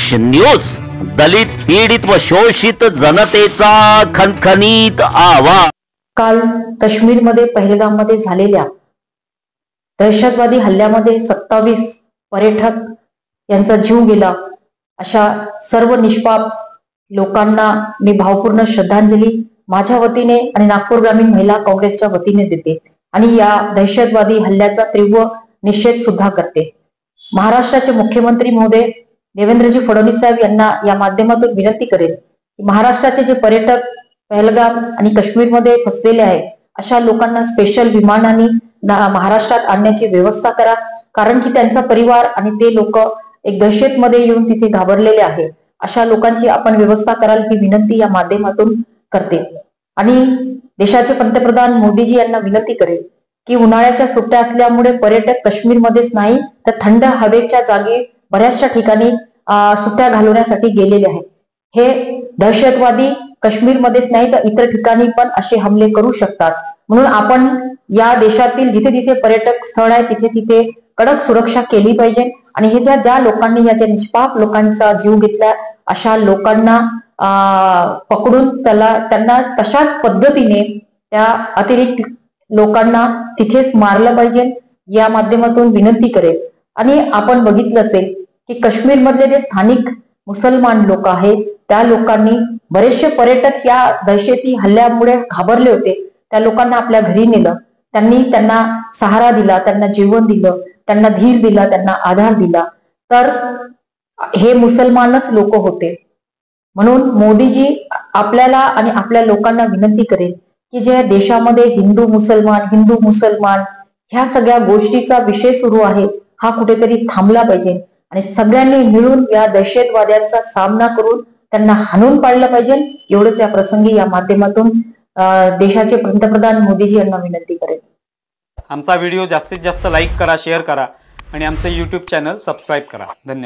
देश न्यूज, दलित पीडित व शोषित जनतेचा खणखणीत आवाज। काल काश्मीरमध्ये पहलगाममध्ये झालेल्या दहशतवादी हल्ल्यामध्ये 27 पर्यटक यांचा जीव गेला। अशा सर्व निष्पाप लोकांना मी भावपूर्ण श्रद्धांजली माझ्या वतीने आणि नागपूर ग्रामीण महिला काँग्रेसच्या वतीने देते आणि या दहशतवादी हल्ल्याचा तीव्र निषेध सुद्धा करते। महाराष्ट्राचे मुख्यमंत्री महोदय देवेंद्रजी फडणवीस साहेब यांना या माध्यमातून विनंती करेल की महाराष्ट्राचे जे पर्यटक पहलगाम आणि काश्मीरमध्ये फसलेले आहेत अशा लोकांना स्पेशल विमानाने महाराष्ट्रात आणण्याची व्यवस्था करा, कारण की त्यांचा परिवार आणि ते लोक एक दहशतमध्ये येऊन तिथे घाबरलेले आहे। अशा लोकांची आपण व्यवस्था कराल ही विनंती या माध्यमातून करते आणि देशाचे पंतप्रधान मोदीजी यांना विनंती करेल की उन्हाळ्याच्या सुट्ट्या असल्यामुळे पर्यटक काश्मीरमध्येच नाही तर थंड हवेच्या जागी बऱ्याचशा ठिकाणी सुट्ट्या घालवण्यासाठी गेलेले आहेत। हे दहशतवादी काश्मीरमध्येच नाही तर इतर ठिकाणी पण असे हमले करू शकतात, म्हणून आपण या देशातील जिथे जिथे पर्यटक स्थळ आहे तिथे तिथे कडक सुरक्षा केली पाहिजे आणि हे ज्या लोकांनी या निष्पाप लोकांचा जीव घेतला अशा लोकांना पकडून त्यांना तशाच पद्धतीने त्या अतिरिक्त लोकांना तिथेच मारलं पाहिजे या माध्यमातून विनंती करेल। आणि आपण बघितलं असेल की काश्मीर मधले जे स्थानिक मुसलमान लोक आहेत त्या लोकांनी बरेचसे पर्यटक या दहशती हल्ल्यामुळे घाबरले होते, त्या लोकांना आपल्या घरी नेलं, त्यांना सहारा दिला, त्यांना जेवण दिलं, त्यांना धीर दिला, त्यांना आधार दिला, तर हे मुसलमानच लोक होते। म्हणून मोदीजी आपल्याला आणि आपल्या लोकांना विनंती करेल की जे देशामध्ये हिंदू मुसलमान ह्या सगळ्या गोष्टीचा विषय सुरू आहे हा कुठेतरी थांबला पाहिजे आणि सगळ्यांनी मिळून या दहशतवाद्यांचा सामना करून त्यांना हाणून पाडलं पाहिजे। एवढंच या प्रसंगी या माध्यमातून देशाचे पंतप्रधान मोदीजी यांना विनंती करेल। आमचा व्हिडिओ जास्तीत जास्त लाईक करा, शेअर करा आणि आमचे YouTube चॅनल सबस्क्राईब करा। धन्यवाद।